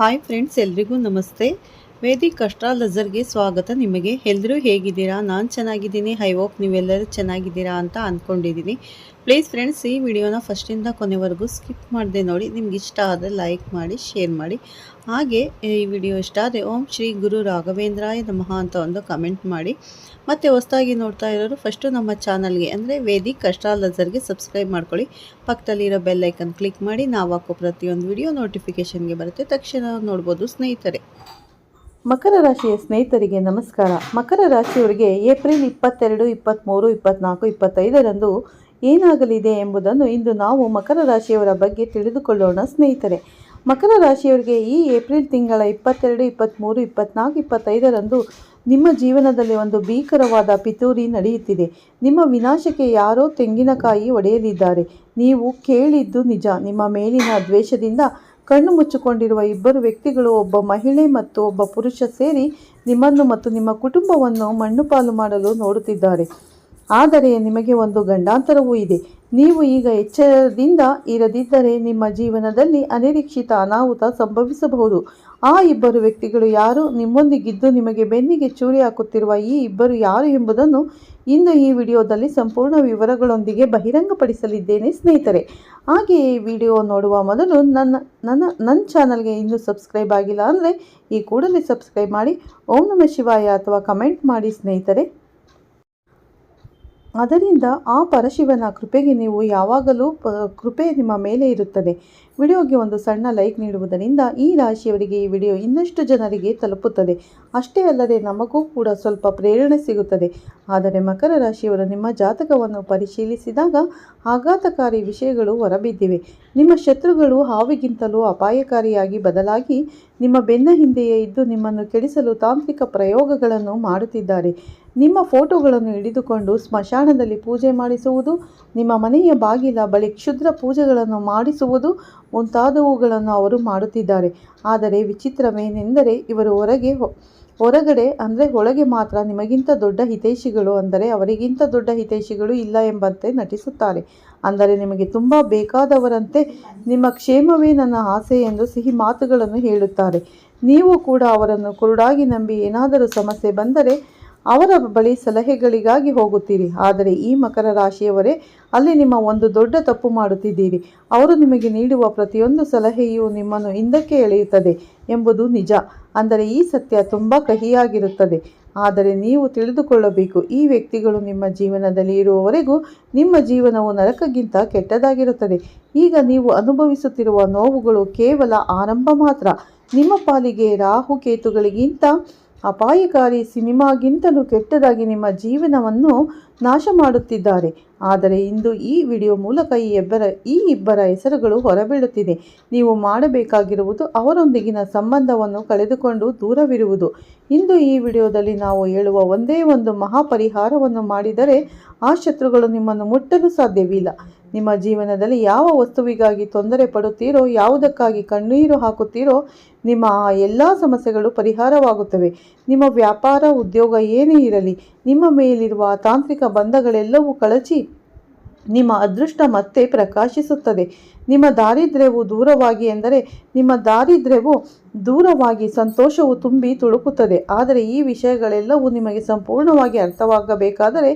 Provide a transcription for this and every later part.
Hi friends, ಎಲ್ರಿಗೂ ನಮಸ್ತೆ. Vedic ಅಸ್ಟ್ರಾಲಜರ್ಗೆ ಸ್ವಾಗತ. ನಿಮಗೆ ಎಲ್ಲರೂ ಹೇಗಿದ್ದೀರಾ? ನಾನು ಚೆನ್ನಾಗಿದ್ದೀನಿ. ಐ ಹೋಪ್ ನೀವೆಲ್ಲರೂ ಚೆನ್ನಾಗಿದ್ದೀರಾ ಅಂತ ಅಂದ್ಕೊಂಡಿದ್ದೀನಿ. ಪ್ಲೀಸ್ ಫ್ರೆಂಡ್ಸ್, ಈ ವಿಡಿಯೋನ ಫಸ್ಟಿಂದ ಕೊನೆವರೆಗೂ ಸ್ಕಿಪ್ ಮಾಡದೆ ನೋಡಿ. ನಿಮ್ಗೆ ಇಷ್ಟ ಆದರೆ ಲೈಕ್ ಮಾಡಿ, ಶೇರ್ ಮಾಡಿ. ಹಾಗೆ ಈ ವಿಡಿಯೋ ಇಷ್ಟ ಆದರೆ ಓಂ ಶ್ರೀ ಗುರು ರಾಘವೇಂದ್ರಾಯ ನಮಃ ಅಂತ ಒಂದು ಕಮೆಂಟ್ ಮಾಡಿ. ಮತ್ತು ಹೊಸದಾಗಿ ನೋಡ್ತಾ ಇರೋರು ಫಸ್ಟು ನಮ್ಮ ಚಾನಲ್ಗೆ ಅಂದರೆ ವೇದಿಕ್ ಅಸ್ಟ್ರಾಲಜರ್ಗೆ ಸಬ್ಸ್ಕ್ರೈಬ್ ಮಾಡ್ಕೊಳ್ಳಿ. ಪಕ್ಕದಲ್ಲಿರೋ ಬೆಲ್ ಐಕನ್ ಕ್ಲಿಕ್ ಮಾಡಿ. ನಾವು ಹಾಕೋ ಪ್ರತಿಯೊಂದು ವಿಡಿಯೋ ನೋಟಿಫಿಕೇಷನ್ಗೆ ಬರುತ್ತೆ, ತಕ್ಷಣ ನೋಡ್ಬೋದು ಸ್ನೇಹಿತರೆ. ಮಕರ ರಾಶಿಯ ಸ್ನೇಹಿತರಿಗೆ ನಮಸ್ಕಾರ. ಮಕರ ರಾಶಿಯವರಿಗೆ ಏಪ್ರಿಲ್ 22, 23, 24, 25ರಂದು ಏನಾಗಲಿದೆ ಎಂಬುದನ್ನು ಇಂದು ನಾವು ಮಕರ ರಾಶಿಯವರ ಬಗ್ಗೆ ತಿಳಿದುಕೊಳ್ಳೋಣ ಸ್ನೇಹಿತರೆ. ಮಕರ ರಾಶಿಯವರಿಗೆ ಈ ಏಪ್ರಿಲ್ ತಿಂಗಳ 22, 23, 24, 25ರಂದು ನಿಮ್ಮ ಜೀವನದಲ್ಲಿ ಒಂದು ಭೀಕರವಾದ ಪಿತೂರಿ ನಡೆಯುತ್ತಿದೆ. ನಿಮ್ಮ ವಿನಾಶಕ್ಕೆ ಯಾರೋ ತೆಂಗಿನಕಾಯಿ ಒಡೆಯಲಿದ್ದಾರೆ. ನೀವು ಕೇಳಿದ್ದು ನಿಜ. ನಿಮ್ಮ ಮೇಲಿನ ದ್ವೇಷದಿಂದ ಕಣ್ಣು ಮುಚ್ಚಿಕೊಂಡಿರುವ ಇಬ್ಬರು ವ್ಯಕ್ತಿಗಳು, ಒಬ್ಬ ಮಹಿಳೆ ಮತ್ತು ಒಬ್ಬ ಪುರುಷ ಸೇರಿ ನಿಮ್ಮನ್ನು ಮತ್ತು ನಿಮ್ಮ ಕುಟುಂಬವನ್ನು ಮಣ್ಣುಪಾಲು ಮಾಡಲು ನೋಡುತ್ತಿದ್ದಾರೆ. ಆದರೆ ನಿಮಗೆ ಒಂದು ಗಂಡಾಂತರವೂ ಇದೆ. ನೀವು ಈಗ ಎಚ್ಚರದಿಂದ ಇರದಿದ್ದರೆ ನಿಮ್ಮ ಜೀವನದಲ್ಲಿ ಅನಿರೀಕ್ಷಿತ ಅನಾಹುತ ಸಂಭವಿಸಬಹುದು. ಆ ಇಬ್ಬರು ವ್ಯಕ್ತಿಗಳು ಯಾರು? ನಿಮ್ಮೊಂದಿಗಿದ್ದು ನಿಮಗೆ ಬೆನ್ನಿಗೆ ಚೂರಿ ಹಾಕುತ್ತಿರುವ ಈ ಇಬ್ಬರು ಯಾರು ಎಂಬುದನ್ನು ಇಂದು ಈ ವಿಡಿಯೋದಲ್ಲಿ ಸಂಪೂರ್ಣ ವಿವರಗಳೊಂದಿಗೆ ಬಹಿರಂಗಪಡಿಸಲಿದ್ದೇನೆ ಸ್ನೇಹಿತರೆ. ಹಾಗೆಯೇ ಈ ವಿಡಿಯೋ ನೋಡುವ ಮೊದಲು ನನ್ನ ಚಾನಲ್ಗೆ ಇನ್ನೂ ಸಬ್ಸ್ಕ್ರೈಬ್ ಆಗಿಲ್ಲ ಅಂದರೆ ಈ ಕೂಡಲೇ ಸಬ್ಸ್ಕ್ರೈಬ್ ಮಾಡಿ. ಓಂ ನಮಃ ಶಿವಾಯ ಅಥವಾ ಕಮೆಂಟ್ ಮಾಡಿ ಸ್ನೇಹಿತರೆ. ಅದರಿಂದ ಆ ಪರಶಿವನ ಕೃಪೆಗೆ ನೀವು ಯಾವಾಗಲೂ ಕೃಪೆ ನಿಮ್ಮ ಮೇಲೆ ಇರುತ್ತದೆ. ವಿಡಿಯೋಗೆ ಒಂದು ಸಣ್ಣ ಲೈಕ್ ನೀಡುವುದರಿಂದ ಈ ರಾಶಿಯವರಿಗೆ ಈ ವಿಡಿಯೋ ಇನ್ನಷ್ಟು ಜನರಿಗೆ ತಲುಪುತ್ತದೆ. ಅಷ್ಟೇ ಅಲ್ಲದೆ ನಮಗೂ ಕೂಡ ಸ್ವಲ್ಪ ಪ್ರೇರಣೆ ಸಿಗುತ್ತದೆ. ಆದರೆ ಮಕರ ರಾಶಿಯವರು ನಿಮ್ಮ ಜಾತಕವನ್ನು ಪರಿಶೀಲಿಸಿದಾಗ ಆಘಾತಕಾರಿ ವಿಷಯಗಳು ಹೊರಬಿದ್ದಿವೆ. ನಿಮ್ಮ ಶತ್ರುಗಳು ಹಾವಿಗಿಂತಲೂ ಅಪಾಯಕಾರಿಯಾಗಿ ಬದಲಾಗಿ ನಿಮ್ಮ ಬೆನ್ನ ಹಿಂದೆಯೇ ಇದ್ದು ನಿಮ್ಮನ್ನು ಕೆಡಿಸಲು ತಾಂತ್ರಿಕ ಪ್ರಯೋಗಗಳನ್ನು ಮಾಡುತ್ತಿದ್ದಾರೆ. ನಿಮ್ಮ ಫೋಟೋಗಳನ್ನು ಹಿಡಿದುಕೊಂಡು ಸ್ಮಶಾನದಲ್ಲಿ ಪೂಜೆ ಮಾಡಿಸುವುದು, ನಿಮ್ಮ ಮನೆಯ ಬಾಗಿಲ ಬಳಿ ಕ್ಷುದ್ರ ಪೂಜೆಗಳನ್ನು ಮಾಡಿಸುವುದು ಮುಂತಾದವುಗಳನ್ನು ಅವರು ಮಾಡುತ್ತಿದ್ದಾರೆ. ಆದರೆ ವಿಚಿತ್ರವೇನೆಂದರೆ ಇವರು ಹೊರಗಡೆ ಅಂದರೆ ಒಳಗೆ ಮಾತ್ರ ನಿಮಗಿಂತ ದೊಡ್ಡ ಹಿತೈಷಿಗಳು, ಅಂದರೆ ಅವರಿಗಿಂತ ದೊಡ್ಡ ಹಿತೈಷಿಗಳು ಇಲ್ಲ ಎಂಬಂತೆ ನಟಿಸುತ್ತಾರೆ. ಅಂದರೆ ನಿಮಗೆ ತುಂಬ ಬೇಕಾದವರಂತೆ ನಿಮ್ಮ ಕ್ಷೇಮವೇ ನನ್ನ ಆಸೆ ಎಂದು ಸಿಹಿ ಮಾತುಗಳನ್ನು ಹೇಳುತ್ತಾರೆ. ನೀವು ಕೂಡ ಅವರನ್ನು ಕುರುಡಾಗಿ ನಂಬಿ ಏನಾದರೂ ಸಮಸ್ಯೆ ಬಂದರೆ ಅವರ ಬಳಿ ಸಲಹೆಗಳಿಗಾಗಿ ಹೋಗುತ್ತೀರಿ. ಆದರೆ ಈ ಮಕರ ರಾಶಿಯವರೇ, ಅಲ್ಲಿ ನಿಮ್ಮ ಒಂದು ದೊಡ್ಡ ತಪ್ಪು ಮಾಡುತ್ತಿದ್ದೀರಿ. ಅವರು ನಿಮಗೆ ನೀಡುವ ಪ್ರತಿಯೊಂದು ಸಲಹೆಯು ನಿಮ್ಮನ್ನು ಹಿಂದಕ್ಕೆ ಎಳೆಯುತ್ತದೆ ಎಂಬುದು ನಿಜ. ಅಂದರೆ ಈ ಸತ್ಯ ತುಂಬ ಕಹಿಯಾಗಿರುತ್ತದೆ. ಆದರೆ ನೀವು ತಿಳಿದುಕೊಳ್ಳಬೇಕು, ಈ ವ್ಯಕ್ತಿಗಳು ನಿಮ್ಮ ಜೀವನದಲ್ಲಿ ಇರುವವರೆಗೂ ನಿಮ್ಮ ಜೀವನವು ನರಕಕ್ಕಿಂತ ಕೆಟ್ಟದಾಗಿರುತ್ತದೆ. ಈಗ ನೀವು ಅನುಭವಿಸುತ್ತಿರುವ ನೋವುಗಳು ಕೇವಲ ಆರಂಭ ಮಾತ್ರ. ನಿಮ್ಮ ಪಾಲಿಗೆ ರಾಹುಕೇತುಗಳಿಗಿಂತ ಅಪಾಯಕಾರಿ, ಸಿನಿಮಾಗಿಂತಲೂ ಕೆಟ್ಟದಾಗಿ ನಿಮ್ಮ ಜೀವನವನ್ನು ನಾಶ ಮಾಡುತ್ತಿದ್ದಾರೆ. ಆದರೆ ಇಂದು ಈ ವಿಡಿಯೋ ಮೂಲಕ ಈ ಇಬ್ಬರ ಹೆಸರುಗಳು ಹೊರಬೀಳುತ್ತಿದೆ. ನೀವು ಮಾಡಬೇಕಾಗಿರುವುದು ಅವರೊಂದಿಗಿನ ಸಂಬಂಧವನ್ನು ಕಳೆದುಕೊಂಡು ದೂರವಿರುವುದು. ಇಂದು ಈ ವಿಡಿಯೋದಲ್ಲಿ ನಾವು ಹೇಳುವ ಒಂದೇ ಒಂದು ಮಹಾಪರಿಹಾರವನ್ನು ಮಾಡಿದರೆ ಆ ಶತ್ರುಗಳು ನಿಮ್ಮನ್ನು ಮುಟ್ಟಲು ಸಾಧ್ಯವಿಲ್ಲ. ನಿಮ್ಮ ಜೀವನದಲ್ಲಿ ಯಾವ ವಸ್ತುವಿಗಾಗಿ ತೊಂದರೆ ಪಡುತ್ತೀರೋ, ಯಾವುದಕ್ಕಾಗಿ ಕಣ್ಣೀರು ಹಾಕುತ್ತೀರೋ, ನಿಮ್ಮ ಆ ಎಲ್ಲ ಸಮಸ್ಯೆಗಳು ಪರಿಹಾರವಾಗುತ್ತವೆ. ನಿಮ್ಮ ವ್ಯಾಪಾರ, ಉದ್ಯೋಗ ಏನೇ ಇರಲಿ, ನಿಮ್ಮ ಮೇಲಿರುವ ತಾಂತ್ರಿಕ ಬಂಧಗಳೆಲ್ಲವೂ ಕಳಚಿ ನಿಮ್ಮ ಅದೃಷ್ಟ ಮತ್ತೆ ಪ್ರಕಾಶಿಸುತ್ತದೆ. ನಿಮ್ಮ ದಾರಿದ್ರ್ಯವು ದೂರವಾಗಿ ಸಂತೋಷವು ತುಂಬಿ ತುಳುಕುತ್ತದೆ. ಆದರೆ ಈ ವಿಷಯಗಳೆಲ್ಲವೂ ನಿಮಗೆ ಸಂಪೂರ್ಣವಾಗಿ ಅರ್ಥವಾಗಬೇಕಾದರೆ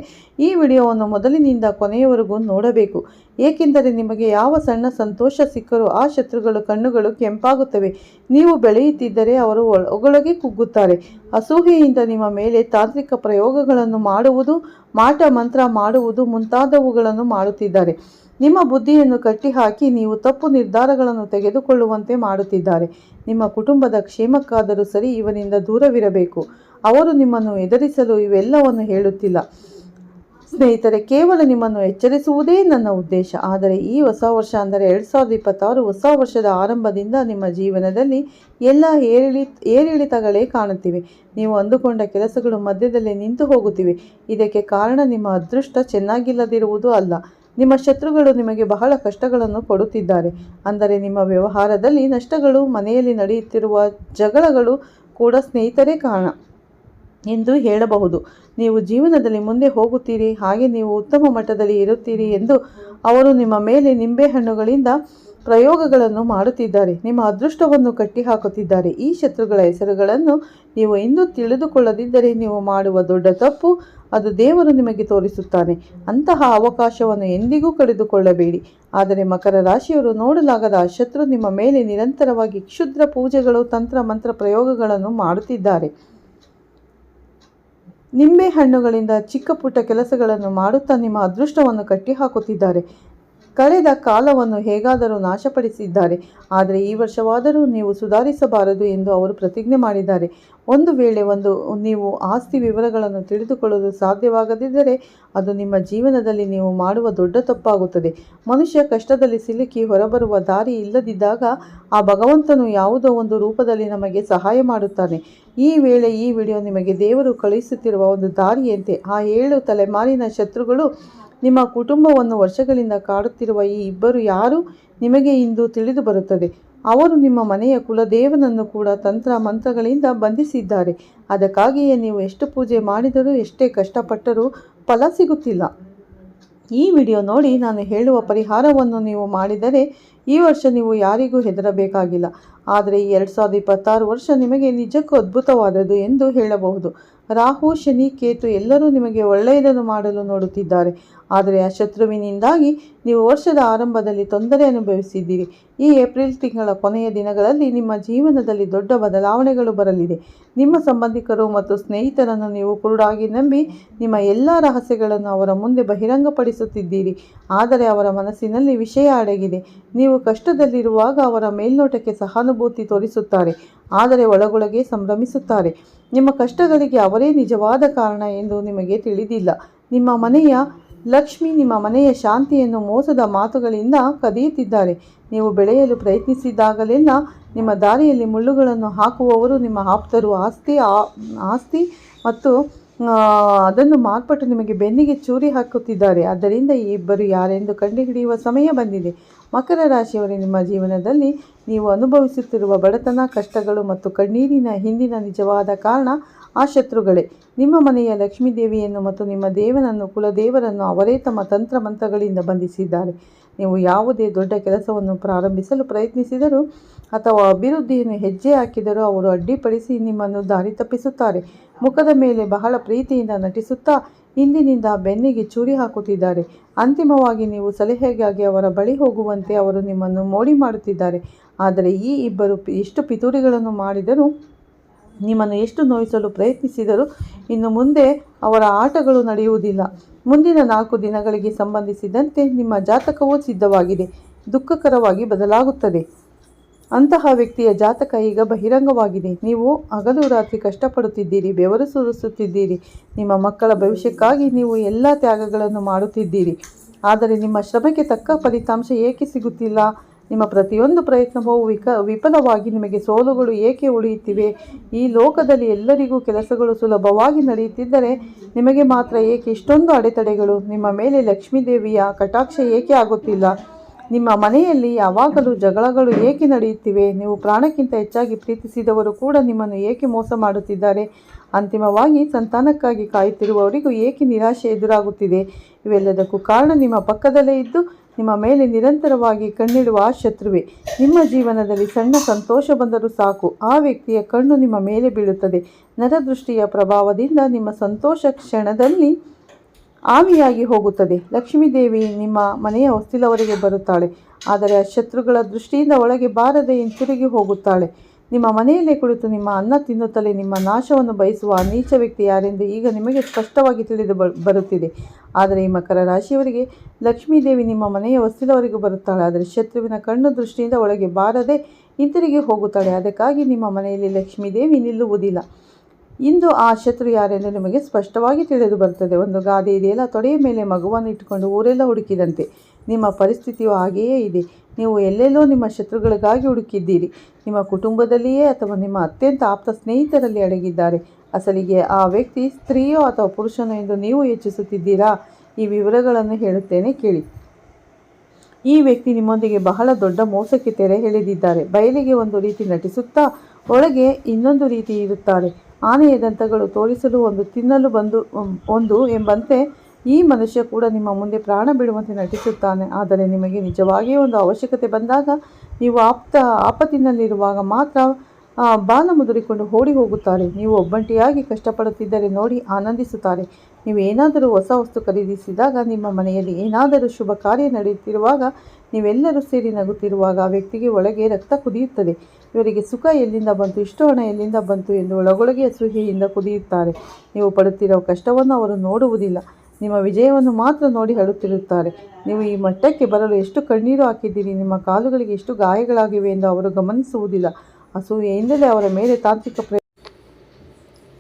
ಈ ವಿಡಿಯೋವನ್ನು ಮೊದಲಿನಿಂದ ಕೊನೆಯವರೆಗೂ ನೋಡಬೇಕು. ಏಕೆಂದರೆ ನಿಮಗೆ ಯಾವ ಸಣ್ಣ ಸಂತೋಷ ಸಿಕ್ಕರೂ ಆ ಶತ್ರುಗಳ ಕಣ್ಣುಗಳು ಕೆಂಪಾಗುತ್ತವೆ. ನೀವು ಬೆಳೆಯುತ್ತಿದ್ದರೆ ಅವರು ಒಳಗೊಳಗೆ ಕುಗ್ಗುತ್ತಾರೆ. ಅಸೂಹೆಯಿಂದ ನಿಮ್ಮ ಮೇಲೆ ತಾಂತ್ರಿಕ ಪ್ರಯೋಗಗಳನ್ನು ಮಾಡುವುದು, ಮಾಟ ಮಂತ್ರ ಮಾಡುವುದು ಮುಂತಾದವುಗಳನ್ನು ಮಾಡುತ್ತಿದ್ದಾರೆ. ನಿಮ್ಮ ಬುದ್ಧಿಯನ್ನು ಕಟ್ಟಿಹಾಕಿ ನೀವು ತಪ್ಪು ನಿರ್ಧಾರಗಳನ್ನು ತೆಗೆದುಕೊಳ್ಳುವಂತೆ ಮಾಡುತ್ತಿದ್ದಾರೆ. ನಿಮ್ಮ ಕುಟುಂಬದ ಕ್ಷೇಮಕ್ಕಾದರೂ ಸರಿ ಇವನಿಂದ ದೂರವಿರಬೇಕು. ಅವರು ನಿಮ್ಮನ್ನು ಎದುರಿಸಲು ಇವೆಲ್ಲವನ್ನು ಹೇಳುತ್ತಿಲ್ಲ ಸ್ನೇಹಿತರೆ, ಕೇವಲ ನಿಮ್ಮನ್ನು ಎಚ್ಚರಿಸುವುದೇ ನನ್ನ ಉದ್ದೇಶ. ಆದರೆ ಈ ಹೊಸ ವರ್ಷ ಅಂದರೆ 2026 ಹೊಸ ವರ್ಷದ ಆರಂಭದಿಂದ ನಿಮ್ಮ ಜೀವನದಲ್ಲಿ ಎಲ್ಲ ಏರಿಳಿತಗಳೇ ಕಾಣುತ್ತಿವೆ. ನೀವು ಅಂದುಕೊಂಡ ಕೆಲಸಗಳು ಮಧ್ಯದಲ್ಲೇ ನಿಂತು ಹೋಗುತ್ತಿವೆ. ಇದಕ್ಕೆ ಕಾರಣ ನಿಮ್ಮ ಅದೃಷ್ಟ ಚೆನ್ನಾಗಿಲ್ಲದಿರುವುದು ಅಲ್ಲ, ನಿಮ್ಮ ಶತ್ರುಗಳು ನಿಮಗೆ ಬಹಳ ಕಷ್ಟಗಳನ್ನು ಕೊಡುತ್ತಿದ್ದಾರೆ. ಅಂದರೆ ನಿಮ್ಮ ವ್ಯವಹಾರದಲ್ಲಿ ನಷ್ಟಗಳು, ಮನೆಯಲ್ಲಿ ನಡೆಯುತ್ತಿರುವ ಜಗಳಗಳು ಕೂಡ ಸ್ನೇಹಿತರೇ ಕಾರಣ ಎಂದು ಹೇಳಬಹುದು. ನೀವು ಜೀವನದಲ್ಲಿ ಮುಂದೆ ಹೋಗುತ್ತೀರಿ, ಹಾಗೆ ನೀವು ಉತ್ತಮ ಮಟ್ಟದಲ್ಲಿ ಇರುತ್ತೀರಿ ಎಂದು ಅವರು ನಿಮ್ಮ ಮೇಲೆ ನಿಂಬೆಹಣ್ಣುಗಳಿಂದ ಪ್ರಯೋಗಗಳನ್ನು ಮಾಡುತ್ತಿದ್ದಾರೆ. ನಿಮ್ಮ ಅದೃಷ್ಟವನ್ನು ಕಟ್ಟಿಹಾಕುತ್ತಿದ್ದಾರೆ. ಈ ಶತ್ರುಗಳ ಹೆಸರುಗಳನ್ನು ನೀವು ಇಂದು ತಿಳಿದುಕೊಳ್ಳದಿದ್ದರೆ ನೀವು ಮಾಡುವ ದೊಡ್ಡ ತಪ್ಪು. ಅದು ದೇವರು ನಿಮಗೆ ತೋರಿಸುತ್ತಾನೆ. ಅಂತಹ ಅವಕಾಶವನ್ನು ಎಂದಿಗೂ ಕಳೆದುಕೊಳ್ಳಬೇಡಿ. ಆದರೆ ಮಕರ ರಾಶಿಯವರು ನೋಡಲಾಗದ ಶತ್ರು ನಿಮ್ಮ ಮೇಲೆ ನಿರಂತರವಾಗಿ ಕ್ಷುದ್ರ ಪೂಜೆಗಳು, ತಂತ್ರ ಮಂತ್ರ ಪ್ರಯೋಗಗಳನ್ನು ಮಾಡುತ್ತಿದ್ದಾರೆ. ನಿಂಬೆ ಹಣ್ಣುಗಳಿಂದ ಚಿಕ್ಕ ಪುಟ್ಟ ಕೆಲಸಗಳನ್ನು ಮಾಡುತ್ತಾ ನಿಮ್ಮ ಅದೃಷ್ಟವನ್ನು ಕಟ್ಟಿಹಾಕುತ್ತಿದ್ದಾರೆ. ಕಳೆದ ಕಾಲವನ್ನು ಹೇಗಾದರೂ ನಾಶಪಡಿಸಿದ್ದಾರೆ. ಆದರೆ ಈ ವರ್ಷವಾದರೂ ನೀವು ಸುಧಾರಿಸಬಾರದು ಎಂದು ಅವರು ಪ್ರತಿಜ್ಞೆ ಮಾಡಿದ್ದಾರೆ. ಒಂದು ವೇಳೆ ನೀವು ಆಸ್ತಿ ವಿವರಗಳನ್ನು ತಿಳಿದುಕೊಳ್ಳಲು ಸಾಧ್ಯವಾಗದಿದ್ದರೆ ಅದು ನಿಮ್ಮ ಜೀವನದಲ್ಲಿ ನೀವು ಮಾಡುವ ದೊಡ್ಡ ತಪ್ಪಾಗುತ್ತದೆ. ಮನುಷ್ಯ ಕಷ್ಟದಲ್ಲಿ ಸಿಲುಕಿ ಹೊರಬರುವ ದಾರಿ ಇಲ್ಲದಿದ್ದಾಗ ಆ ಭಗವಂತನು ಯಾವುದೋ ಒಂದು ರೂಪದಲ್ಲಿ ನಮಗೆ ಸಹಾಯ ಮಾಡುತ್ತಾನೆ. ಈ ವೇಳೆ ಈ ವಿಡಿಯೋ ನಿಮಗೆ ದೇವರು ಕಳುಹಿಸುತ್ತಿರುವ ಒಂದು ದಾರಿಯಂತೆ. ಆ 7 ತಲೆಮಾರಿನ ಶತ್ರುಗಳು ನಿಮ್ಮ ಕುಟುಂಬವನ್ನು ವರ್ಷಗಳಿಂದ ಕಾಡುತ್ತಿರುವ ಈ ಇಬ್ಬರು ಯಾರು ನಿಮಗೆ ಇಂದು ತಿಳಿದು ಬರುತ್ತದೆ. ಅವರು ನಿಮ್ಮ ಮನೆಯ ಕುಲದೇವನನ್ನು ಕೂಡ ತಂತ್ರ ಮಂತ್ರಗಳಿಂದ ಬಂಧಿಸಿದ್ದಾರೆ. ಅದಕ್ಕಾಗಿಯೇ ನೀವು ಎಷ್ಟು ಪೂಜೆ ಮಾಡಿದರೂ ಎಷ್ಟೇ ಕಷ್ಟಪಟ್ಟರೂ ಫಲ ಸಿಗುತ್ತಿಲ್ಲ. ಈ ವಿಡಿಯೋ ನೋಡಿ ನಾನು ಹೇಳುವ ಪರಿಹಾರವನ್ನು ನೀವು ಮಾಡಿದರೆ ಈ ವರ್ಷ ನೀವು ಯಾರಿಗೂ ಹೆದರಬೇಕಾಗಿಲ್ಲ. ಆದರೆ ಈ 2026 ವರ್ಷ ನಿಮಗೆ ನಿಜಕ್ಕೂ ಅದ್ಭುತವಾದದ್ದು ಎಂದು ಹೇಳಬಹುದು. ರಾಹು, ಶನಿ, ಕೇತು ಎಲ್ಲರೂ ನಿಮಗೆ ಒಳ್ಳೆಯದನ್ನು ಮಾಡಲು ನೋಡುತ್ತಿದ್ದಾರೆ. ಆದರೆ ಆ ಶತ್ರುವಿನಿಂದಾಗಿ ನೀವು ವರ್ಷದ ಆರಂಭದಲ್ಲಿ ತೊಂದರೆ ಅನುಭವಿಸಿದ್ದೀರಿ. ಈ ಏಪ್ರಿಲ್ ತಿಂಗಳ ಕೊನೆಯ ದಿನಗಳಲ್ಲಿ ನಿಮ್ಮ ಜೀವನದಲ್ಲಿ ದೊಡ್ಡ ಬದಲಾವಣೆಗಳು ಬರಲಿದೆ. ನಿಮ್ಮ ಸಂಬಂಧಿಕರು ಮತ್ತು ಸ್ನೇಹಿತರನ್ನು ನೀವು ಕುರುಡಾಗಿ ನಂಬಿ ನಿಮ್ಮ ಎಲ್ಲ ರಹಸ್ಯಗಳನ್ನು ಅವರ ಮುಂದೆ ಬಹಿರಂಗಪಡಿಸುತ್ತಿದ್ದೀರಿ. ಆದರೆ ಅವರ ಮನಸ್ಸಿನಲ್ಲಿ ವಿಷಯ ಅಡಗಿದೆ. ನೀವು ಕಷ್ಟದಲ್ಲಿರುವಾಗ ಅವರ ಮೇಲ್ನೋಟಕ್ಕೆ ಸಹಾನುಭೂತಿ ತೋರಿಸುತ್ತಾರೆ, ಆದರೆ ಒಳಗೊಳಗೆ ಸಂಭ್ರಮಿಸುತ್ತಾರೆ. ನಿಮ್ಮ ಕಷ್ಟಗಳಿಗೆ ಅವರೇ ನಿಜವಾದ ಕಾರಣ ಎಂದು ನಿಮಗೆ ತಿಳಿದಿಲ್ಲ. ನಿಮ್ಮ ಮನೆಯ ಲಕ್ಷ್ಮಿ, ನಿಮ್ಮ ಮನೆಯ ಶಾಂತಿಯನ್ನು ಮೋಸದ ಮಾತುಗಳಿಂದ ಕದಿಯುತ್ತಿದ್ದಾರೆ. ನೀವು ಬೆಳೆಯಲು ಪ್ರಯತ್ನಿಸಿದಾಗಲೆಲ್ಲ ನಿಮ್ಮ ದಾರಿಯಲ್ಲಿ ಮುಳ್ಳುಗಳನ್ನು ಹಾಕುವವರು ನಿಮ್ಮ ಆಪ್ತರು. ಆಸ್ತಿ ಮತ್ತು ಅದನ್ನು ಮಾರ್ಪಟ್ಟು ನಿಮಗೆ ಬೆನ್ನಿಗೆ ಚೂರಿ ಹಾಕುತ್ತಿದ್ದಾರೆ. ಆದ್ದರಿಂದ ಈ ಇಬ್ಬರು ಯಾರೆಂದು ಕಂಡುಹಿಡಿಯುವ ಸಮಯ ಬಂದಿದೆ. ಮಕರ ರಾಶಿಯವರೇ, ನಿಮ್ಮ ಜೀವನದಲ್ಲಿ ನೀವು ಅನುಭವಿಸುತ್ತಿರುವ ಬಡತನ, ಕಷ್ಟಗಳು ಮತ್ತು ಕಣ್ಣೀರಿನ ಹಿಂದಿನ ನಿಜವಾದ ಕಾರಣ ಆ ಶತ್ರುಗಳೇ. ನಿಮ್ಮ ಮನೆಯ ಲಕ್ಷ್ಮೀ ದೇವಿಯನ್ನು ಮತ್ತು ನಿಮ್ಮ ದೇವನನ್ನು, ಕುಲದೇವರನ್ನು ಅವರೇ ತಮ್ಮ ತಂತ್ರ ಮಂತ್ರಗಳಿಂದ ಬಂಧಿಸಿದ್ದಾರೆ. ನೀವು ಯಾವುದೇ ದೊಡ್ಡ ಕೆಲಸವನ್ನು ಪ್ರಾರಂಭಿಸಲು ಪ್ರಯತ್ನಿಸಿದರೂ ಅಥವಾ ಅಭಿವೃದ್ಧಿಯನ್ನು ಹೆಜ್ಜೆ ಹಾಕಿದರೂ ಅವರು ಅಡ್ಡಿಪಡಿಸಿ ನಿಮ್ಮನ್ನು ದಾರಿ ತಪ್ಪಿಸುತ್ತಾರೆ. ಮುಖದ ಮೇಲೆ ಬಹಳ ಪ್ರೀತಿಯಿಂದ ನಟಿಸುತ್ತಾ ಹಿಂದಿನಿಂದ ಬೆನ್ನಿಗೆ ಚೂರಿ ಹಾಕುತ್ತಿದ್ದಾರೆ. ಅಂತಿಮವಾಗಿ ನೀವು ಸಲಹೆಗಾಗಿ ಅವರ ಬಳಿ ಹೋಗುವಂತೆ ಅವರು ನಿಮ್ಮನ್ನು ಮೋಡಿ ಮಾಡುತ್ತಿದ್ದಾರೆ. ಆದರೆ ಈ ಇಬ್ಬರು ಎಷ್ಟು ಪಿತೂರಿಗಳನ್ನು ಮಾಡಿದರೂ, ನಿಮ್ಮನ್ನು ಎಷ್ಟು ನೋಯಿಸಲು ಪ್ರಯತ್ನಿಸಿದರೂ ಇನ್ನು ಮುಂದೆ ಅವರ ಆಟಗಳು ನಡೆಯುವುದಿಲ್ಲ. ಮುಂದಿನ 4 ದಿನಗಳಿಗೆ ಸಂಬಂಧಿಸಿದಂತೆ ನಿಮ್ಮ ಜಾತಕವೂ ಸಿದ್ಧವಾಗಿದೆ. ದುಃಖಕರವಾಗಿ ಬದಲಾಗುತ್ತದೆ. ಅಂತಹ ವ್ಯಕ್ತಿಯ ಜಾತಕ ಈಗ ಬಹಿರಂಗವಾಗಿದೆ. ನೀವು ಹಗಲು ರಾತ್ರಿ ಕಷ್ಟಪಡುತ್ತಿದ್ದೀರಿ, ಬೆವರು ಸುರಿಸುತ್ತಿದ್ದೀರಿ. ನಿಮ್ಮ ಮಕ್ಕಳ ಭವಿಷ್ಯಕ್ಕಾಗಿ ನೀವು ಎಲ್ಲ ತ್ಯಾಗಗಳನ್ನು ಮಾಡುತ್ತಿದ್ದೀರಿ. ಆದರೆ ನಿಮ್ಮ ಶ್ರಮಕ್ಕೆ ತಕ್ಕ ಫಲಿತಾಂಶ ಏಕೆ ಸಿಗುತ್ತಿಲ್ಲ? ನಿಮ್ಮ ಪ್ರತಿಯೊಂದು ಪ್ರಯತ್ನವೂ ವಿಫಲವಾಗಿ ನಿಮಗೆ ಸೋಲುಗಳು ಏಕೆ ಉಳಿಯುತ್ತಿವೆ? ಈ ಲೋಕದಲ್ಲಿ ಎಲ್ಲರಿಗೂ ಕೆಲಸಗಳು ಸುಲಭವಾಗಿ ನಡೆಯುತ್ತಿದ್ದರೆ ನಿಮಗೆ ಮಾತ್ರ ಏಕೆ ಇಷ್ಟೊಂದು ಅಡೆತಡೆಗಳು? ನಿಮ್ಮ ಮೇಲೆ ಲಕ್ಷ್ಮೀ ದೇವಿಯ ಕಟಾಕ್ಷ ಏಕೆ ಆಗುತ್ತಿಲ್ಲ? ನಿಮ್ಮ ಮನೆಯಲ್ಲಿ ಯಾವಾಗಲೂ ಜಗಳಗಳು ಏಕೆ ನಡೆಯುತ್ತಿವೆ? ನೀವು ಪ್ರಾಣಕ್ಕಿಂತ ಹೆಚ್ಚಾಗಿ ಪ್ರೀತಿಸಿದವರು ಕೂಡ ನಿಮ್ಮನ್ನು ಏಕೆ ಮೋಸ ಮಾಡುತ್ತಿದ್ದಾರೆ? ಅಂತಿಮವಾಗಿ ಸಂತಾನಕ್ಕಾಗಿ ಕಾಯುತ್ತಿರುವವರಿಗೂ ಏಕೆ ನಿರಾಶೆ ಎದುರಾಗುತ್ತಿದೆ? ಇವೆಲ್ಲದಕ್ಕೂ ಕಾರಣ ನಿಮ್ಮ ಪಕ್ಕದಲ್ಲೇ ಇದ್ದು ನಿಮ್ಮ ಮೇಲೆ ನಿರಂತರವಾಗಿ ಕಣ್ಣಿಡುವ ಆ ಶತ್ರುವೆ. ನಿಮ್ಮ ಜೀವನದಲ್ಲಿ ಸಣ್ಣ ಸಂತೋಷ ಬಂದರೂ ಸಾಕು, ಆ ವ್ಯಕ್ತಿಯ ಕಣ್ಣು ನಿಮ್ಮ ಮೇಲೆ ಬೀಳುತ್ತದೆ. ನರದೃಷ್ಟಿಯ ಪ್ರಭಾವದಿಂದ ನಿಮ್ಮ ಸಂತೋಷ ಕ್ಷಣದಲ್ಲಿ ಆವಿಯಾಗಿ ಹೋಗುತ್ತದೆ. ಲಕ್ಷ್ಮೀದೇವಿ ನಿಮ್ಮ ಮನೆಯ ಹೊಸ್ತಿಲವರೆಗೆ ಬರುತ್ತಾಳೆ, ಆದರೆ ಆ ಶತ್ರುಗಳ ದೃಷ್ಟಿಯಿಂದ ಒಳಗೆ ಬಾರದೆ ಹಿಂತಿರುಗಿ ಹೋಗುತ್ತಾಳೆ. ನಿಮ್ಮ ಮನೆಯಲ್ಲೇ ಕುಳಿತು ನಿಮ್ಮ ಅನ್ನ ತಿನ್ನುತ್ತಲೇ ನಿಮ್ಮ ನಾಶವನ್ನು ಬಯಸುವ ಆ ನೀಚ ವ್ಯಕ್ತಿ ಯಾರೆಂದು ಈಗ ನಿಮಗೆ ಸ್ಪಷ್ಟವಾಗಿ ತಿಳಿದು ಬರುತ್ತಿದೆ. ಆದರೆ ಈ ಮಕರ ರಾಶಿಯವರಿಗೆ ಲಕ್ಷ್ಮೀದೇವಿ ನಿಮ್ಮ ಮನೆಯ ಹೊಸ್ತಿಲವರೆಗೂ ಬರುತ್ತಾಳೆ, ಆದರೆ ಶತ್ರುವಿನ ಕಣ್ಣು ದೃಷ್ಟಿಯಿಂದ ಒಳಗೆ ಬಾರದೆ ಹಿಂತಿರುಗಿ ಹೋಗುತ್ತಾಳೆ. ಅದಕ್ಕಾಗಿ ನಿಮ್ಮ ಮನೆಯಲ್ಲಿ ಲಕ್ಷ್ಮೀದೇವಿ ನಿಲ್ಲುವುದಿಲ್ಲ. ಇಂದು ಆ ಶತ್ರು ಯಾರೆಂದು ನಿಮಗೆ ಸ್ಪಷ್ಟವಾಗಿ ತಿಳಿದು ಬರುತ್ತದೆ. ಒಂದು ಗಾದೆ ಇದೆಯಲ್ಲ, ತೊಡೆಯ ಮೇಲೆ ಮಗುವನ್ನು ಇಟ್ಟುಕೊಂಡು ಊರೆಲ್ಲ ಹುಡುಕಿದಂತೆ. ನಿಮ್ಮ ಪರಿಸ್ಥಿತಿಯು ಹಾಗೆಯೇ ಇದೆ. ನೀವು ಎಲ್ಲೆಲ್ಲೋ ನಿಮ್ಮ ಶತ್ರುಗಳಿಗಾಗಿ ಹುಡುಕಿದ್ದೀರಿ. ನಿಮ್ಮ ಕುಟುಂಬದಲ್ಲಿಯೇ ಅಥವಾ ನಿಮ್ಮ ಅತ್ಯಂತ ಆಪ್ತ ಸ್ನೇಹಿತರಲ್ಲಿ ಅಡಗಿದ್ದಾರೆ. ಅಸಲಿಗೆ ಆ ವ್ಯಕ್ತಿ ಸ್ತ್ರೀಯೋ ಅಥವಾ ಪುರುಷನೋ ಎಂದು ನೀವು ಯೋಚಿಸುತ್ತಿದ್ದೀರಾ? ಈ ವಿವರಗಳನ್ನು ಹೇಳುತ್ತೇನೆ ಕೇಳಿ. ಈ ವ್ಯಕ್ತಿ ನಿಮ್ಮೊಂದಿಗೆ ಬಹಳ ದೊಡ್ಡ ಮೋಸಕ್ಕೆ ತೆರೆ ಎಳೆದಿದ್ದಾರೆ. ಬಯಲಿಗೆ ಒಂದು ರೀತಿ ನಟಿಸುತ್ತಾ ಒಳಗೆ ಇನ್ನೊಂದು ರೀತಿ ಇರುತ್ತಾರೆ. ಆನೆಯ ದಂತಗಳು ತೋರಿಸಲು ಒಂದು, ತಿನ್ನಲು ಒಂದು ಎಂಬಂತೆ ಈ ಮನುಷ್ಯ ಕೂಡ ನಿಮ್ಮ ಮುಂದೆ ಪ್ರಾಣ ಬಿಡುವಂತೆ ನಟಿಸುತ್ತಾನೆ. ಆದರೆ ನಿಮಗೆ ನಿಜವಾಗಿಯೂ ಒಂದು ಅವಶ್ಯಕತೆ ಬಂದಾಗ, ನೀವು ಆಪತ್ತಿನಲ್ಲಿರುವಾಗ ಮಾತ್ರ ಬಾಲ ಮುದುರಿಕೊಂಡು ಓಡಿ ಹೋಗುತ್ತಾರೆ. ನೀವು ಒಬ್ಬಂಟಿಯಾಗಿ ಕಷ್ಟಪಡುತ್ತಿದ್ದರೆ ನೋಡಿ ಆನಂದಿಸುತ್ತಾರೆ. ನೀವು ಏನಾದರೂ ಹೊಸ ವಸ್ತು ಖರೀದಿಸಿದಾಗ, ನಿಮ್ಮ ಮನೆಯಲ್ಲಿ ಏನಾದರೂ ಶುಭ ಕಾರ್ಯ ನಡೆಯುತ್ತಿರುವಾಗ, ನೀವೆಲ್ಲರೂ ಸೇರಿ ನಗುತ್ತಿರುವಾಗ ಆ ವ್ಯಕ್ತಿಗೆ ಒಳಗೆ ರಕ್ತ ಕುದಿಯುತ್ತದೆ. ಇವರಿಗೆ ಸುಖ ಎಲ್ಲಿಂದ ಬಂತು, ಇಷ್ಟು ಹಣ ಎಲ್ಲಿಂದ ಬಂತು ಎಂದು ಒಳಗೊಳಗೆ ಅಸೂಯೆಯಿಂದ ಕುದಿಯುತ್ತಾರೆ. ನೀವು ಪಡುತ್ತಿರುವ ಕಷ್ಟವನ್ನು ಅವರು ನೋಡುವುದಿಲ್ಲ, ನಿಮ್ಮ ವಿಜಯವನ್ನು ಮಾತ್ರ ನೋಡಿ ಅಳುತ್ತಿರುತ್ತಾರೆ. ನೀವು ಈ ಮಟ್ಟಕ್ಕೆ ಬರಲು ಎಷ್ಟು ಕಣ್ಣೀರು ಹಾಕಿದ್ದೀರಿ, ನಿಮ್ಮ ಕಾಲುಗಳಿಗೆ ಎಷ್ಟು ಗಾಯಗಳಾಗಿವೆ ಎಂದು ಅವರು ಗಮನಿಸುವುದಿಲ್ಲ. ಅಸೂಯೆಯಿಂದಲೇ ಅವರ ಮೇಲೆ ತಾಂತ್ರಿಕ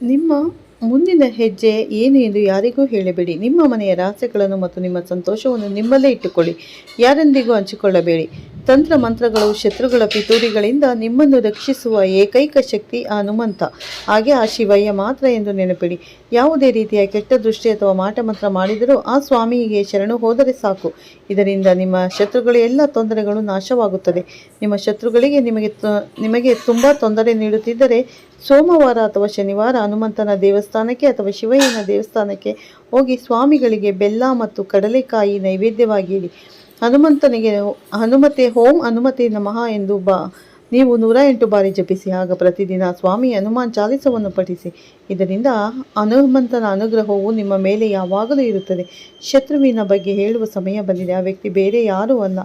ನಿಮ್ಮ ಮುಂದಿನ ಹೆಜ್ಜೆ ಏನು ಎಂದು ಯಾರಿಗೂ ಹೇಳಬೇಡಿ. ನಿಮ್ಮ ಮನೆಯ ರಹಸ್ಯಗಳನ್ನು ಮತ್ತು ನಿಮ್ಮ ಸಂತೋಷವನ್ನು ನಿಮ್ಮಲ್ಲೇ ಇಟ್ಟುಕೊಳ್ಳಿ, ಯಾರೊಂದಿಗೂ ಹಂಚಿಕೊಳ್ಳಬೇಡಿ. ತಂತ್ರ ಮಂತ್ರಗಳು, ಶತ್ರುಗಳ ಪಿತೂರಿಗಳಿಂದ ನಿಮ್ಮನ್ನು ರಕ್ಷಿಸುವ ಏಕೈಕ ಶಕ್ತಿ ಆ ಹನುಮಂತ, ಹಾಗೆ ಆ ಶಿವಯ್ಯ ಮಾತ್ರ ಎಂದು ನೆನಪಿಡಿ. ಯಾವುದೇ ರೀತಿಯ ಕೆಟ್ಟ ದೃಷ್ಟಿ ಅಥವಾ ಮಾಟಮಂತ್ರ ಮಾಡಿದರೂ ಆ ಸ್ವಾಮಿಗೆ ಶರಣು ಹೋದರೆ ಸಾಕು. ಇದರಿಂದ ನಿಮ್ಮ ಶತ್ರುಗಳ ಎಲ್ಲ ತೊಂದರೆಗಳು ನಾಶವಾಗುತ್ತದೆ. ನಿಮ್ಮ ಶತ್ರುಗಳಿಗೆ ನಿಮಗೆ ತುಂಬ ತೊಂದರೆ ನೀಡುತ್ತಿದ್ದರೆ ಸೋಮವಾರ ಅಥವಾ ಶನಿವಾರ ಹನುಮಂತನ ದೇವಸ್ಥಾನಕ್ಕೆ ಅಥವಾ ಶಿವಯ್ಯನ ದೇವಸ್ಥಾನಕ್ಕೆ ಹೋಗಿ ಸ್ವಾಮಿಗಳಿಗೆ ಬೆಲ್ಲ ಮತ್ತು ಕಡಲೆಕಾಯಿ ನೈವೇದ್ಯವಾಗಿ ಇಡಿ. ಹನುಮತೆ ಓಂ ಹನುಮತೆ ನಮಃ ಎಂದು ನೀವು 108 ಬಾರಿ ಜಪಿಸಿ. ಆಗ ಪ್ರತಿದಿನ ಸ್ವಾಮಿ ಹನುಮಾನ್ ಚಾಲಿಸವನ್ನು ಪಠಿಸಿ. ಇದರಿಂದ ಹನುಮಂತನ ಅನುಗ್ರಹವು ನಿಮ್ಮ ಮೇಲೆ ಯಾವಾಗಲೂ ಇರುತ್ತದೆ. ಶತ್ರುವಿನ ಬಗ್ಗೆ ಹೇಳುವ ಸಮಯ ಬಂದಿದೆ. ಆ ವ್ಯಕ್ತಿ ಬೇರೆ ಯಾರೂ ಅಲ್ಲ.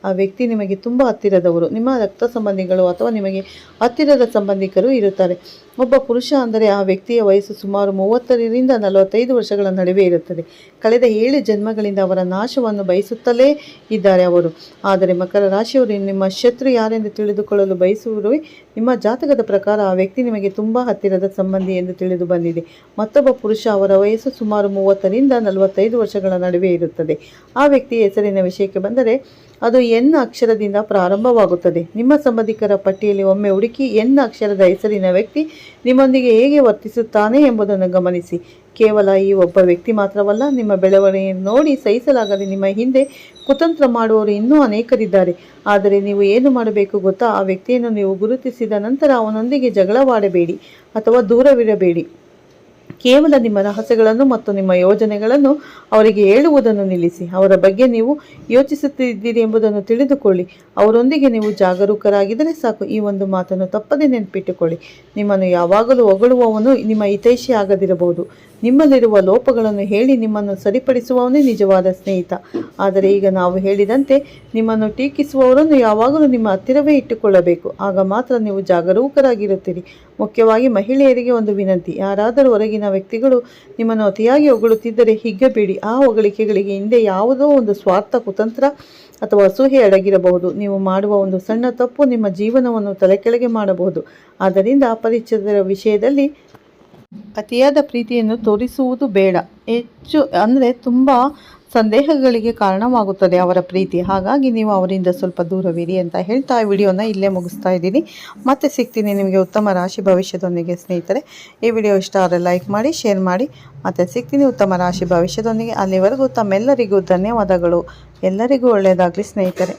ಆ ವ್ಯಕ್ತಿ ನಿಮಗೆ ತುಂಬ ಹತ್ತಿರದವರು, ನಿಮ್ಮ ರಕ್ತ ಸಂಬಂಧಿಗಳು ಅಥವಾ ನಿಮಗೆ ಹತ್ತಿರದ ಸಂಬಂಧಿಕರು ಇರುತ್ತಾರೆ. ಒಬ್ಬ ಪುರುಷ ಅಂದರೆ ಆ ವ್ಯಕ್ತಿಯ ವಯಸ್ಸು ಸುಮಾರು 30ರಿಂದ 45 ವರ್ಷಗಳ ನಡುವೆ ಇರುತ್ತದೆ. ಕಳೆದ 7 ಜನ್ಮಗಳಿಂದ ಅವರ ನಾಶವನ್ನು ಬಯಸುತ್ತಲೇ ಇದ್ದಾರೆ ಅವರು. ಆದರೆ ಮಕರ ರಾಶಿಯವರು ನಿಮ್ಮ ಶತ್ರು ಯಾರೆಂದು ತಿಳಿದುಕೊಳ್ಳಲು ಬಯಸುವರು. ನಿಮ್ಮ ಜಾತಕದ ಪ್ರಕಾರ ಆ ವ್ಯಕ್ತಿ ನಿಮಗೆ ತುಂಬ ಹತ್ತಿರದ ಸಂಬಂಧಿ ಎಂದು ತಿಳಿದು ಬಂದಿದೆ. ಮತ್ತೊಬ್ಬ ಪುರುಷ, ಅವರ ವಯಸ್ಸು ಸುಮಾರು 30ರಿಂದ 45 ವರ್ಷಗಳ ನಡುವೆ ಇರುತ್ತದೆ. ಆ ವ್ಯಕ್ತಿಯ ಹೆಸರಿನ ವಿಷಯಕ್ಕೆ ಬಂದರೆ ಅದು ಎನ್ ಅಕ್ಷರದಿಂದ ಪ್ರಾರಂಭವಾಗುತ್ತದೆ. ನಿಮ್ಮ ಸಂಬಂಧಿಕರ ಪಟ್ಟಿಯಲ್ಲಿ ಒಮ್ಮೆ ಹುಡುಕಿ ಎನ್ ಅಕ್ಷರದ ಹೆಸರಿನ ವ್ಯಕ್ತಿ ನಿಮ್ಮೊಂದಿಗೆ ಹೇಗೆ ವರ್ತಿಸುತ್ತಾನೆ ಎಂಬುದನ್ನು ಗಮನಿಸಿ. ಕೇವಲ ಈ ಒಬ್ಬ ವ್ಯಕ್ತಿ ಮಾತ್ರವಲ್ಲ, ನಿಮ್ಮ ಬೆಳವಣಿಗೆಯನ್ನು ನೋಡಿ ಸಹಿಸಲಾಗದೆ ನಿಮ್ಮ ಹಿಂದೆ ಕುತಂತ್ರ ಮಾಡುವವರು ಇನ್ನೂ ಅನೇಕರಿದ್ದಾರೆ. ಆದರೆ ನೀವು ಏನು ಮಾಡಬೇಕು ಗೊತ್ತಾ? ಆ ವ್ಯಕ್ತಿಯನ್ನು ನೀವು ಗುರುತಿಸಿದ ನಂತರ ಅವನೊಂದಿಗೆ ಜಗಳವಾಡಬೇಡಿ ಅಥವಾ ದೂರವಿರಬೇಡಿ. ಕೇವಲ ನಿಮ್ಮ ರಹಸ್ಯಗಳನ್ನು ಮತ್ತು ನಿಮ್ಮ ಯೋಜನೆಗಳನ್ನು ಅವರಿಗೆ ಹೇಳುವುದನ್ನು ನಿಲ್ಲಿಸಿ. ಅವರ ಬಗ್ಗೆ ನೀವು ಯೋಚಿಸುತ್ತಿದ್ದೀರಿ ಎಂಬುದನ್ನು ತಿಳಿದುಕೊಳ್ಳಿ. ಅವರೊಂದಿಗೆ ನೀವು ಜಾಗರೂಕರಾಗಿದ್ದರೆ ಸಾಕು. ಈ ಒಂದು ಮಾತನ್ನು ತಪ್ಪದೆ ನೆನಪಿಟ್ಟುಕೊಳ್ಳಿ. ನಿಮ್ಮನ್ನು ಯಾವಾಗಲೂ ಹೊಗಳುವವನು ನಿಮ್ಮ ಹಿತೈಷಿ ಆಗದಿರಬಹುದು. ನಿಮ್ಮಲ್ಲಿರುವ ಲೋಪಗಳನ್ನು ಹೇಳಿ ನಿಮ್ಮನ್ನು ಸರಿಪಡಿಸುವವನೇ ನಿಜವಾದ ಸ್ನೇಹಿತ. ಆದರೆ ಈಗ ನಾವು ಹೇಳಿದಂತೆ ನಿಮ್ಮನ್ನು ಟೀಕಿಸುವವರನ್ನು ಯಾವಾಗಲೂ ನಿಮ್ಮ ಹತ್ತಿರವೇ ಇಟ್ಟುಕೊಳ್ಳಬೇಕು. ಆಗ ಮಾತ್ರ ನೀವು ಜಾಗರೂಕರಾಗಿರುತ್ತೀರಿ. ಮುಖ್ಯವಾಗಿ ಮಹಿಳೆಯರಿಗೆ ಒಂದು ವಿನಂತಿ: ಯಾರಾದರೂ ಹೊರಗಿನ ವ್ಯಕ್ತಿಗಳು ನಿಮ್ಮನ್ನು ಅತಿಯಾಗಿ ಹೊಗಳುತ್ತಿದ್ದರೆ ಹಿಗ್ಗಬೇಡಿ. ಆ ಹೊಗಳಿಕೆಗಳಿಗೆ ಹಿಂದೆ ಯಾವುದೋ ಒಂದು ಸ್ವಾರ್ಥ, ಕುತಂತ್ರ ಅಥವಾ ಅಸೂಯೆ ಅಡಗಿರಬಹುದು. ನೀವು ಮಾಡುವ ಒಂದು ಸಣ್ಣ ತಪ್ಪು ನಿಮ್ಮ ಜೀವನವನ್ನು ತಲೆಕೆಳಗೆ ಮಾಡಬಹುದು. ಆದ್ದರಿಂದ ಅಪರಿಚಿತರ ವಿಷಯದಲ್ಲಿ ಅತಿಯಾದ ಪ್ರೀತಿಯನ್ನು ತೋರಿಸುವುದು ಬೇಡ. ಹೆಚ್ಚು ಅಂದರೆ ತುಂಬ ಸಂದೇಹಗಳಿಗೆ ಕಾರಣವಾಗುತ್ತದೆ ಅವರ ಪ್ರೀತಿ. ಹಾಗಾಗಿ ನೀವು ಅವರಿಂದ ಸ್ವಲ್ಪ ದೂರವಿರಿ ಅಂತ ಹೇಳ್ತಾ ಈ ವಿಡಿಯೋನ ಇಲ್ಲೇ ಮುಗಿಸ್ತಾ ಇದ್ದೀನಿ. ಮತ್ತೆ ಸಿಗ್ತೀನಿ ನಿಮಗೆ ಉತ್ತಮ ರಾಶಿ ಭವಿಷ್ಯದೊಂದಿಗೆ ಸ್ನೇಹಿತರೆ. ಈ ವಿಡಿಯೋ ಇಷ್ಟ ಆದರೆ ಲೈಕ್ ಮಾಡಿ, ಶೇರ್ ಮಾಡಿ. ಮತ್ತೆ ಸಿಗ್ತೀನಿ ಉತ್ತಮ ರಾಶಿ ಭವಿಷ್ಯದೊಂದಿಗೆ. ಅಲ್ಲಿವರೆಗೂ ತಮ್ಮೆಲ್ಲರಿಗೂ ಧನ್ಯವಾದಗಳು. ಎಲ್ಲರಿಗೂ ಒಳ್ಳೆಯದಾಗಲಿ ಸ್ನೇಹಿತರೆ.